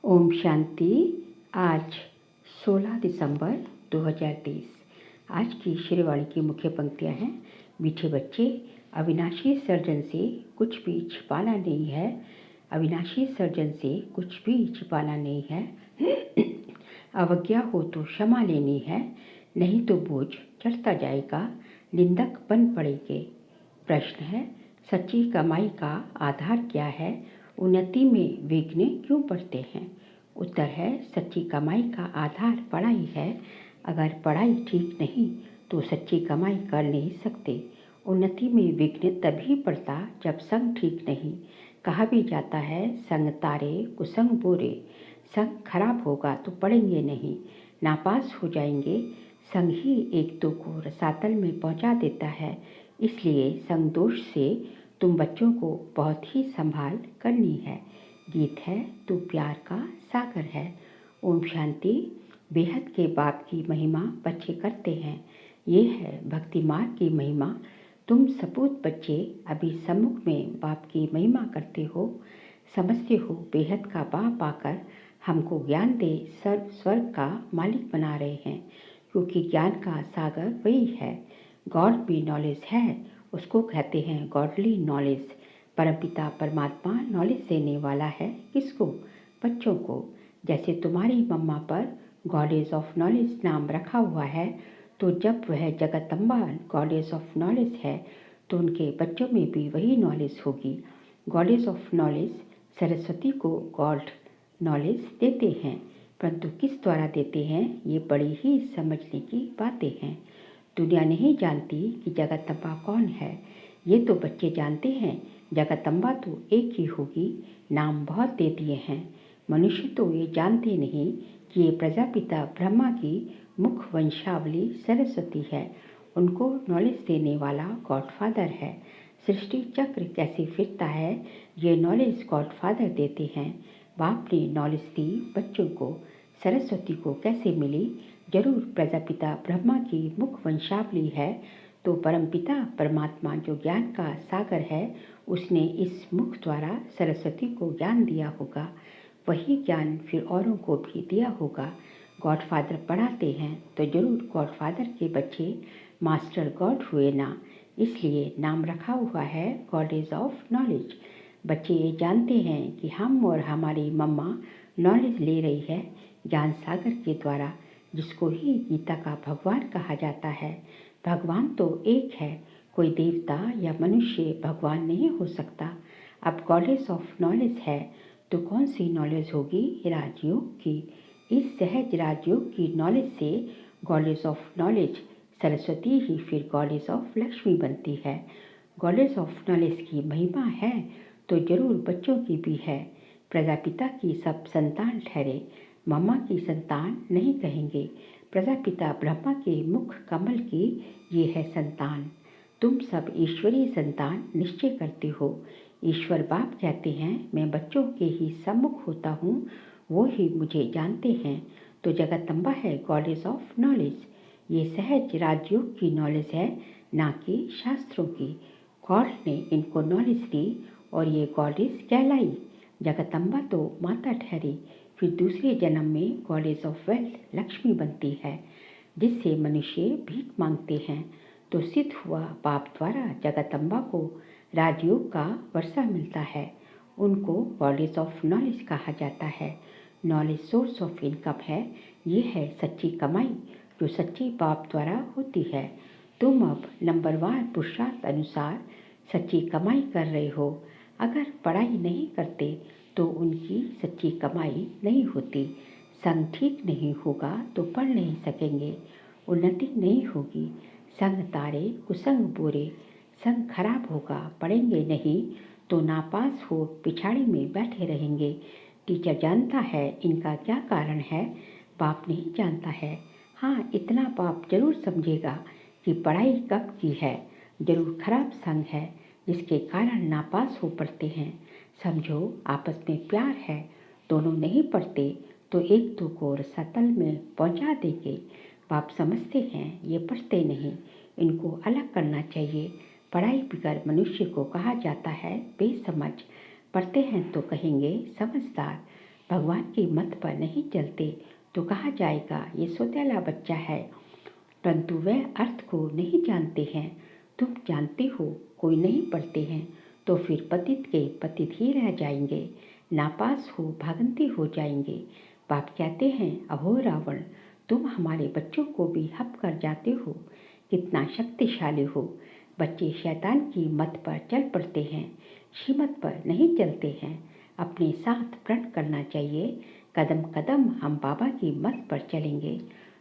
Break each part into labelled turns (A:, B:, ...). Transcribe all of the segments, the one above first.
A: ओम शांति। आज 16 दिसंबर 2023। आज की श्रीवाणी की मुख्य पंक्तियां हैं। मीठे बच्चे, अविनाशी सर्जन से कुछ भी छिपाना नहीं है। अविनाशी सर्जन से कुछ भी छिपाना नहीं है। अवज्ञा हो तो क्षमा लेनी है, नहीं तो बोझ चढ़ता जाएगा, निंदक बन पड़ेंगे। प्रश्न है, सच्ची कमाई का आधार क्या है? उन्नति में विघ्न क्यों पड़ते हैं? उत्तर है, सच्ची कमाई का आधार पढ़ाई है। अगर पढ़ाई ठीक नहीं तो सच्ची कमाई कर नहीं सकते। उन्नति में विघ्न तभी पड़ता जब संग ठीक नहीं। कहा भी जाता है, संग तारे कुसंग बोरे। संग खराब होगा तो पढ़ेंगे नहीं, नापास हो जाएंगे। संग ही एक दो को रसातल में पहुंचा देता है। इसलिए संग दोष से तुम बच्चों को बहुत ही संभाल करनी है। गीत है, तू प्यार का सागर है। ओम शांति। बेहद के बाप की महिमा बच्चे करते हैं। ये है भक्ति मार्ग की महिमा। तुम सपूत बच्चे अभी सम्मुख में बाप की महिमा करते हो। समझते हो बेहद का बाप आकर हमको ज्ञान दे स्वर्ग का मालिक बना रहे हैं, क्योंकि ज्ञान का सागर वही है। गॉड भी नॉलेज है, उसको कहते हैं गॉडली नॉलेज। परमपिता परमात्मा नॉलेज देने वाला है। किसको? बच्चों को। जैसे तुम्हारी मम्मा पर गॉडेस ऑफ नॉलेज नाम रखा हुआ है, तो जब वह जगदम्बा गॉडेस ऑफ नॉलेज है तो उनके बच्चों में भी वही नॉलेज होगी। गॉडेस ऑफ नॉलेज सरस्वती को गॉड नॉलेज देते हैं, परंतु किस द्वारा देते हैं ये बड़ी ही समझने की बातें हैं। दुनिया नहीं जानती कि जगदम्बा कौन है। ये तो बच्चे जानते हैं, जगदम्बा तो एक ही होगी। नाम बहुत दे दिए हैं। मनुष्य तो ये जानते नहीं कि ये प्रजापिता ब्रह्मा की मुख वंशावली सरस्वती है। उनको नॉलेज देने वाला गॉडफादर है। सृष्टि चक्र कैसे फिरता है ये नॉलेज गॉडफादर देते हैं। बाप ने नॉलेज दी बच्चों को। सरस्वती को कैसे मिली? जरूर प्रजापिता ब्रह्मा की मुख वंशावली है, तो परमपिता परमात्मा जो ज्ञान का सागर है उसने इस मुख द्वारा सरस्वती को ज्ञान दिया होगा। वही ज्ञान फिर औरों को भी दिया होगा। गॉडफादर पढ़ाते हैं तो जरूर गॉडफादर के बच्चे मास्टर गॉड हुए ना, इसलिए नाम रखा हुआ है गॉडेस ऑफ नॉलेज। बच्चे ये जानते हैं कि हम और हमारी मम्मा नॉलेज ले रही है ज्ञान सागर के द्वारा, जिसको ही गीता का भगवान कहा जाता है। भगवान तो एक है, कोई देवता या मनुष्य भगवान नहीं हो सकता। अब गॉडेस ऑफ नॉलेज है तो कौन सी नॉलेज होगी? राजयोग की। इस सहज राजयोग की नॉलेज से गॉडेस ऑफ नॉलेज सरस्वती ही फिर गॉडेस ऑफ लक्ष्मी बनती है। गॉडेस ऑफ नॉलेज की महिमा है तो जरूर बच्चों की भी है। प्रजापिता की सब संतान ठहरे, मम्मा की संतान नहीं कहेंगे। प्रजापिता ब्रह्मा के मुख कमल की ये है संतान। तुम सब ईश्वरीय संतान निश्चय करते हो। ईश्वर बाप कहते हैं मैं बच्चों के ही सम्मुख होता हूँ, वो ही मुझे जानते हैं। तो जगदम्बा है गॉडेस ऑफ नॉलेज। ये सहज राजयोग की नॉलेज है, ना कि शास्त्रों की। गॉड ने इनको नॉलेज दी और ये गॉडेस कहलाई। जगदम्बा तो माता ठहरी, फिर दूसरे जन्म में गॉडेस ऑफ वेल्थ लक्ष्मी बनती है, जिससे मनुष्य भीख मांगते हैं। तो सिद्ध हुआ बाप द्वारा जगदम्बा को राजयोग का वर्षा मिलता है। उनको गॉडेस ऑफ नॉलेज कहा जाता है। नॉलेज सोर्स ऑफ इनकम है। ये है सच्ची कमाई जो सच्ची बाप द्वारा होती है। तुम अब नंबरवार पुरुषार्थ अनुसार सच्ची कमाई कर रहे हो। अगर पढ़ाई नहीं करते तो उनकी सच्ची कमाई नहीं होती। संग ठीक नहीं होगा तो पढ़ नहीं सकेंगे, उन्नति नहीं होगी। संग तारे कुसंग बोरे। संग खराब होगा, पढ़ेंगे नहीं तो नापास हो पिछाड़ी में बैठे रहेंगे। टीचर जानता है इनका क्या कारण है, बाप नहीं जानता है। हाँ, इतना बाप जरूर समझेगा कि पढ़ाई कब की है। जरूर खराब संग है जिसके कारण नापास हो पड़ते हैं। समझो आपस में प्यार है, दोनों नहीं पढ़ते तो एक दो को रसातल में पहुंचा देंगे। बाप समझते हैं ये पढ़ते नहीं, इनको अलग करना चाहिए। पढ़ाई बिगर मनुष्य को कहा जाता है बेसमझ। पढ़ते हैं तो कहेंगे समझदार। भगवान के मत पर नहीं चलते तो कहा जाएगा ये सौतेला बच्चा है, परंतु वह अर्थ को नहीं जानते हैं। तुम जानते हो कोई नहीं पढ़ते हैं तो फिर पतित के पतित ही रह जाएंगे, नापास हो भागंती हो जाएंगे। बाप कहते हैं अहो रावण, तुम हमारे बच्चों को भी हप कर जाते हो, कितना शक्तिशाली हो। बच्चे शैतान की मत पर चल पड़ते हैं, श्रीमत पर नहीं चलते हैं। अपने साथ प्रण करना चाहिए, कदम कदम हम बाबा की मत पर चलेंगे।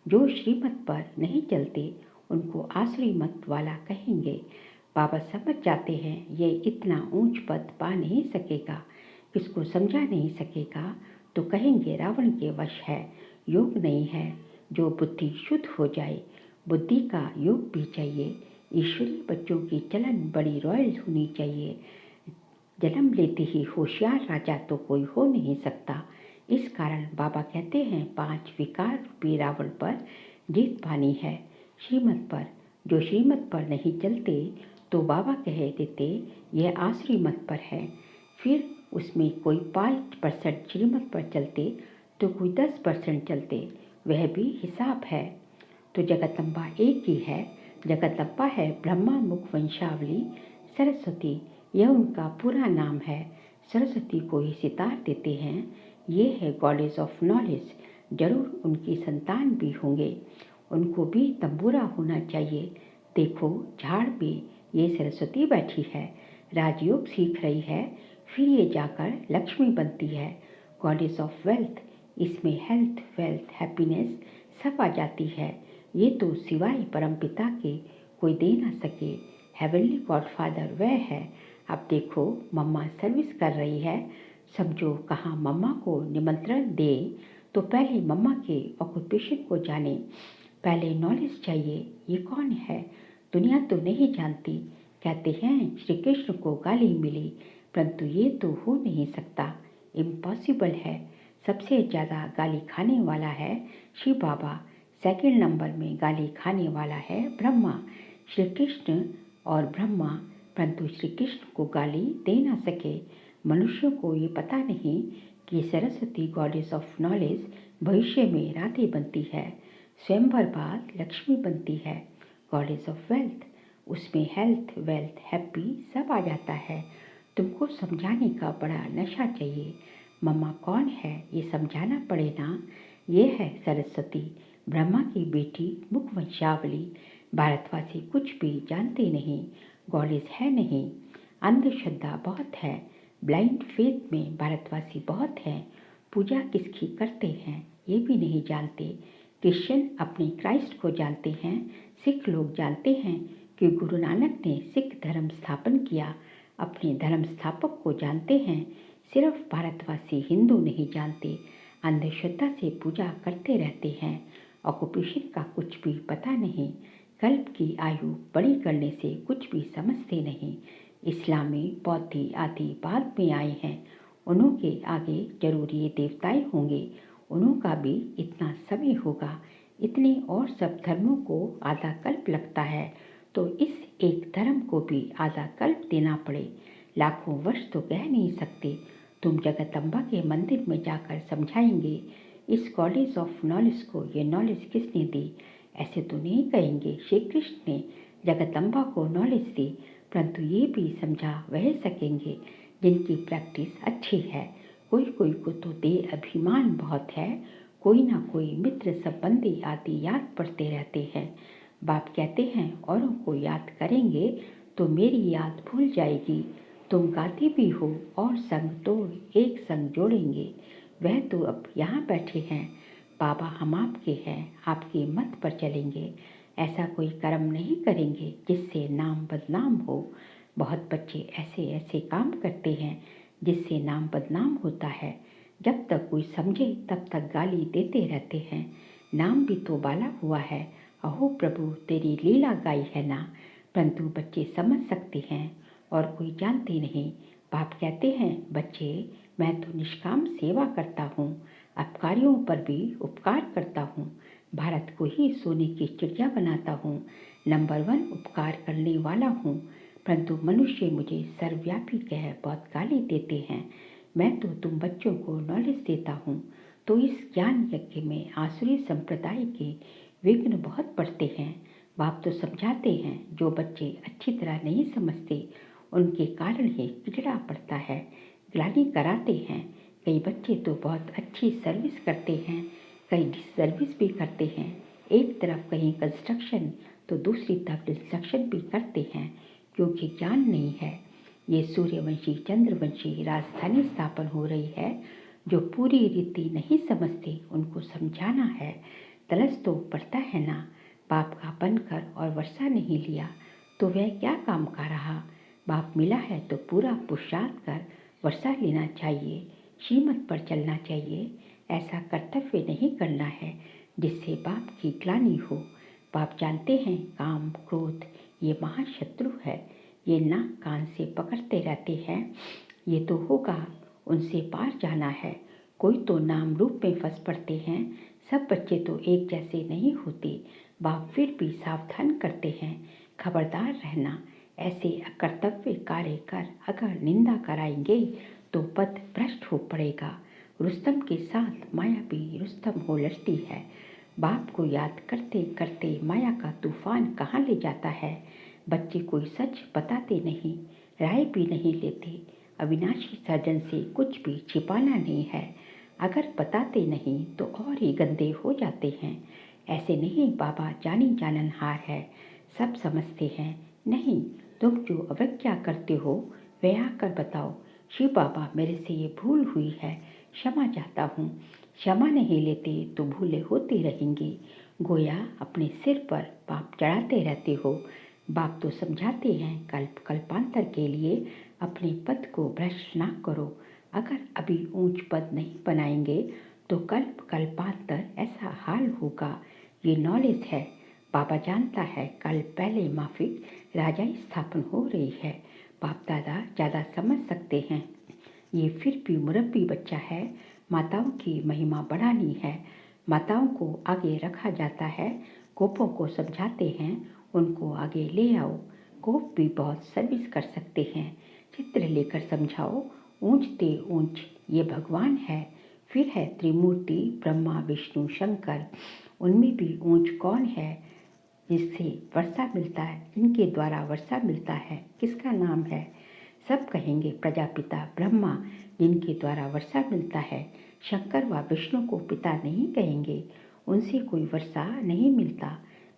A: जो श्रीमत पर नहीं चलते उनको आश्रय मत वाला कहेंगे। बाबा समझ जाते हैं ये इतना ऊंच पद पा नहीं सकेगा, किसको समझा नहीं सकेगा तो कहेंगे रावण के वश है, योग नहीं है। जो बुद्धि शुद्ध हो जाए, बुद्धि का योग भी चाहिए। ईश्वरीय बच्चों की चलन बड़ी रॉयल होनी चाहिए। जन्म लेते ही होशियार राजा तो कोई हो नहीं सकता। इस कारण बाबा कहते हैं 5 विकार रूपी रावण पर जीत पानी है। श्रीमत पर, जो श्रीमत पर नहीं चलते तो बाबा कह देते यह आश्री मत पर है। फिर उसमें कोई 5% श्रीमत पर चलते तो कोई 10% चलते, वह भी हिसाब है। तो जगदम्बा एक ही है। जगदम्बा है ब्रह्मा मुख वंशावली सरस्वती, यह उनका पूरा नाम है। सरस्वती को ही सितार देते हैं। ये है गॉडेस ऑफ नॉलेज। जरूर उनकी संतान भी होंगे, उनको भी तंबूरा होना चाहिए। देखो झाड़ पे ये सरस्वती बैठी है, राजयोग सीख रही है, फिर ये जाकर लक्ष्मी बनती है, गॉडेस ऑफ वेल्थ। इसमें हेल्थ, वेल्थ, हैप्पीनेस सब आ जाती है। ये तो सिवाय परमपिता के कोई दे ना सके। हेवनली गॉडफादर वह है। अब देखो मम्मा सर्विस कर रही है। समझो कहाँ मम्मा को निमंत्रण दे तो पहले मम्मा के ऑक्यूपेशन को जाने, पहले नॉलेज चाहिए ये कौन है। दुनिया तो नहीं जानती। कहते हैं श्री कृष्ण को गाली मिली, परंतु ये तो हो नहीं सकता, इम्पॉसिबल है। सबसे ज़्यादा गाली खाने वाला है शिव बाबा, सेकंड नंबर में गाली खाने वाला है ब्रह्मा। श्री कृष्ण और ब्रह्मा, परंतु श्री कृष्ण को गाली दे ना सके। मनुष्यों को ये पता नहीं कि सरस्वती गॉडेस ऑफ नॉलेज भविष्य में राधे बनती है, स्वयंवर बाद लक्ष्मी बनती है। गॉडेस ऑफ वेल्थ, उसमें हेल्थ, वेल्थ, हैप्पी सब आ जाता है। तुमको समझाने का बड़ा नशा चाहिए। मम्मा कौन है ये समझाना पड़े ना। ये है सरस्वती, ब्रह्मा की बेटी, मुख वंशावली। भारतवासी कुछ भी जानते नहीं, गॉडेस है नहीं। अंधश्रद्धा बहुत है, ब्लाइंड फेथ में भारतवासी बहुत हैं। पूजा किसकी करते हैं ये भी नहीं जानते। क्रिश्चियन अपने क्राइस्ट को जानते हैं। सिख लोग जानते हैं कि गुरु नानक ने सिख धर्म स्थापन किया, अपने धर्म स्थापक को जानते हैं। सिर्फ भारतवासी हिंदू नहीं जानते, अंधश्रद्धा से पूजा करते रहते हैं। ऑक्यूपेशन का कुछ भी पता नहीं, कल्प की आयु बड़ी करने से कुछ भी समझते नहीं। इस्लामी बौद्धी आदि बाद में आए हैं, उन्हों के आगे जरूर ये देवताएं होंगे, उन्हों का भी इतना समय होगा। इतने और सब धर्मों को आधा कल्प लगता है, तो इस एक धर्म को भी आधा कल्प देना पड़े, लाखों वर्ष तो कह नहीं सकते। तुम जगदम्बा के मंदिर में जाकर समझाएंगे इस गॉडेस ऑफ नॉलेज को ये नॉलेज किसने दी। ऐसे तो नहीं कहेंगे श्री कृष्ण ने जगदम्बा को नॉलेज दी, परंतु ये भी समझा वह सकेंगे जिनकी प्रैक्टिस अच्छी है। कोई कोई को तो दे अभिमान बहुत है, कोई ना कोई मित्र संबंधी आदि याद पड़ते रहते हैं। बाप कहते हैं औरों को याद करेंगे तो मेरी याद भूल जाएगी। तुम गाते भी हो और संग तोड़ एक संग जोड़ेंगे, वह तो अब यहाँ बैठे हैं। बाबा हम आपके हैं, आपके मत पर चलेंगे। ऐसा कोई कर्म नहीं करेंगे जिससे नाम बदनाम हो। बहुत बच्चे ऐसे ऐसे काम करते हैं जिससे नाम बदनाम होता है। जब तक कोई समझे तब तक गाली देते रहते हैं। नाम भी तो बाला हुआ है, अहो प्रभु तेरी लीला गाई है ना। परंतु बच्चे समझ सकते हैं और कोई जानते नहीं। बाप कहते हैं बच्चे मैं तो निष्काम सेवा करता हूँ, अपकारियों पर भी उपकार करता हूँ, भारत को ही सोने की चिड़िया बनाता हूँ, नंबर 1 उपकार करने वाला हूँ। परंतु मनुष्य मुझे सर्वव्यापी कह बहुत गाली देते हैं। मैं तो तुम बच्चों को नॉलेज देता हूँ। तो इस ज्ञान यज्ञ में आसुरी संप्रदाय के विघ्न बहुत पड़ते हैं। बाप तो समझाते हैं, जो बच्चे अच्छी तरह नहीं समझते उनके कारण ही पिछड़ा पड़ता है, ग्लानि कराते हैं। कई बच्चे तो बहुत अच्छी सर्विस करते हैं, कई डिसर्विस भी करते हैं। एक तरफ कहीं कंस्ट्रक्शन तो दूसरी तरफ डिस्ट्रक्शन भी करते हैं, क्योंकि ज्ञान नहीं है। ये सूर्यवंशी चंद्रवंशी राजधानी स्थापन हो रही है। जो पूरी रीति नहीं समझते उनको समझाना है। तलस तो पड़ता है ना। बाप का बनकर और वर्षा नहीं लिया तो वह क्या काम का रहा। बाप मिला है तो पूरा पुरुषार्थ कर वर्षा लेना चाहिए, श्रीमत पर चलना चाहिए। ऐसा कर्तव्य नहीं करना है जिससे बाप की ग्लानि हो। बाप जानते हैं काम क्रोध ये महाशत्रु है। ये नाक कान से पकड़ते रहते हैं। ये तो होगा, उनसे पार जाना है। कोई तो नाम रूप में फंस पड़ते हैं। सब बच्चे तो एक जैसे नहीं होते। बाप फिर भी सावधान करते हैं, खबरदार रहना। ऐसे अकर्तव्य कार्य कर अगर निंदा कराएंगे तो पद भ्रष्ट हो पड़ेगा। रुस्तम के साथ माया भी रुस्तम हो लड़ती है। बाप को याद करते करते माया का तूफान कहाँ ले जाता है। बच्चे कोई सच बताते नहीं, राय भी नहीं लेते। अविनाशी सर्जन से कुछ भी छिपाना नहीं है। अगर बताते नहीं तो और ही गंदे हो जाते हैं। ऐसे नहीं, बाबा जानी जाननहार है, सब समझते हैं। नहीं, तुम जो अवज्ञा करते हो वह आकर बताओ, शिव बाबा मेरे से ये भूल हुई है, क्षमा चाहता हूँ। क्षमा नहीं लेते तो भूलें होती रहेंगी। गोया अपने सिर पर पाप चढ़ाते रहते हो। बाप तो समझाते हैं, कल्पांतर के लिए अपने पद को भ्रष्ट ना करो। अगर अभी ऊंच पद नहीं बनाएंगे तो कल्पांतर ऐसा हाल होगा। ये नॉलेज है। बाबा जानता है कल पहले माफिक राजाई स्थापन हो रही है। बाप दादा ज़्यादा समझ सकते हैं। ये फिर भी मुरब्बी बच्चा है। माताओं की महिमा बढ़ानी है। माताओं को आगे रखा जाता है। कोपों को समझाते हैं, उनको आगे ले आओ। कोप भी बहुत सर्विस कर सकते हैं। चित्र लेकर समझाओ। ऊंचते ऊंच ये भगवान है। फिर है त्रिमूर्ति ब्रह्मा विष्णु शंकर। उनमें भी ऊंच कौन है जिससे वर्षा मिलता है, जिनके द्वारा वर्षा मिलता है, किसका नाम है। सब कहेंगे प्रजापिता ब्रह्मा, जिनके द्वारा वर्षा मिलता है। शंकर व विष्णु को पिता नहीं कहेंगे, उनसे कोई वर्षा नहीं मिलता।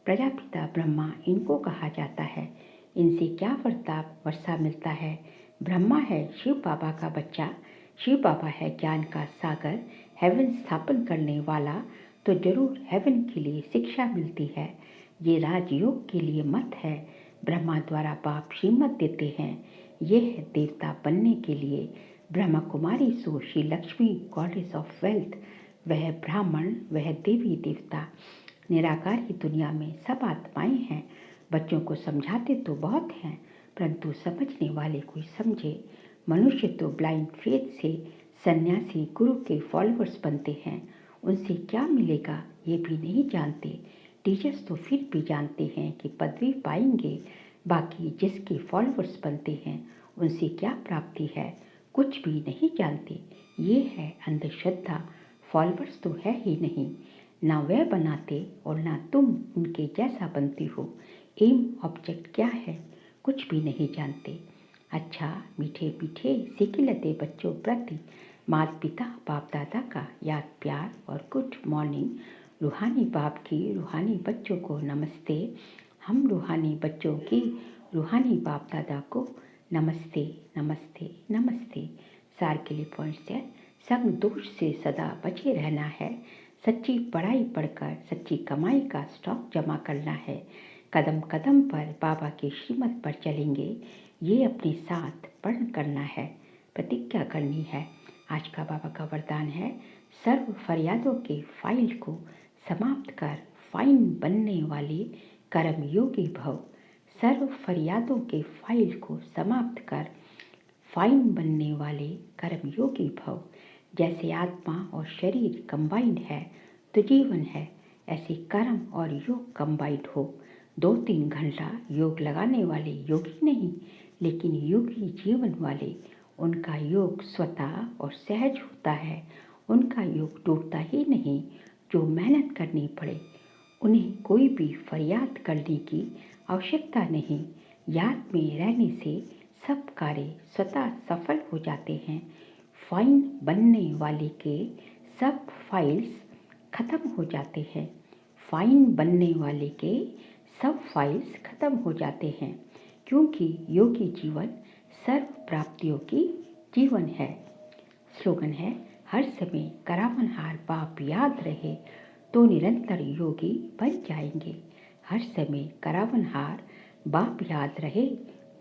A: प्रजापिता ब्रह्मा इनको कहा जाता है। इनसे क्या वर्षा मिलता है। ब्रह्मा है शिव बाबा का बच्चा। शिव बाबा है ज्ञान का सागर, हेवन स्थापन करने वाला। तो जरूर हेवन के लिए शिक्षा मिलती है। ये राजयोग के लिए मत है। ब्रह्मा द्वारा बाप श्रीमत देते हैं। ये है देवता बनने के लिए। Brahma Kumari so Shri Lakshmi goddess of wealth. वह ब्राह्मण, वह देवी देवता। निराकारी दुनिया में सब आत्माएं हैं। बच्चों को समझाते तो बहुत हैं, परंतु समझने वाले कोई समझे। मनुष्य तो ब्लाइंड फेथ से सन्यासी गुरु के फॉलोअर्स बनते हैं। उनसे क्या मिलेगा ये भी नहीं जानते। टीचर्स तो फिर भी जानते हैं कि पदवी पाएंगे। बाकी जिसके फॉलोअर्स बनते हैं उनसे क्या प्राप्ति है, कुछ भी नहीं जानते। ये है अंधश्रद्धा। फॉलोअर्स तो है ही नहीं, ना वह बनाते और ना तुम उनके जैसा बनती हो। एम ऑब्जेक्ट क्या है, कुछ भी नहीं जानते। अच्छा, मीठे मीठे सिकिलते बच्चों प्रति माता पिता बाप दादा का याद प्यार और गुड मॉर्निंग। रूहानी बाप की रूहानी बच्चों को नमस्ते। हम रूहानी बच्चों की रूहानी बाप दादा को नमस्ते नमस्ते नमस्ते। सार के लिए पॉइंट्स है। संग दोष से सदा बचे रहना है। सच्ची पढ़ाई पढ़कर सच्ची कमाई का स्टॉक जमा करना है। कदम कदम पर बाबा के श्रीमत पर चलेंगे, ये अपने साथ पढ़ करना है, प्रतिज्ञा करनी है। आज का बाबा का वरदान है, सर्व फरियादों के फाइल को समाप्त कर फाइन बनने वाले कर्म योगी भव। सर्व फरियादों के फाइल को समाप्त कर फाइन बनने वाले कर्म योगी भव। जैसे आत्मा और शरीर कंबाइंड है तो जीवन है, ऐसे कर्म और योग कंबाइंड हो। 2-3 घंटा योग लगाने वाले योगी नहीं, लेकिन योगी जीवन वाले। उनका योग स्वतः और सहज होता है। उनका योग टूटता ही नहीं। जो मेहनत करनी पड़े उन्हें कोई भी फरियाद करने की आवश्यकता नहीं। याद में रहने से सब कार्य स्वतः सफल हो जाते हैं। फाइन बनने वाले के सब फाइल्स खत्म हो जाते हैं। फाइन बनने वाले के सब फाइल्स खत्म हो जाते हैं, क्योंकि योगी जीवन सर्व प्राप्तियों की जीवन है। स्लोगन है, हर समय करावनहार बाप याद रहे तो निरंतर योगी बन जाएंगे। हर समय करावनहार बाप याद रहे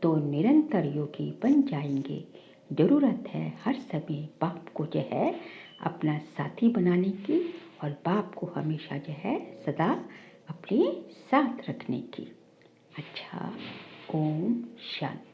A: तो निरंतर योगी बन जाएंगे। ज़रूरत है हर समय बाप को जो है अपना साथी बनाने की और बाप को हमेशा जो है सदा अपने साथ रखने की। अच्छा, ओम शांति।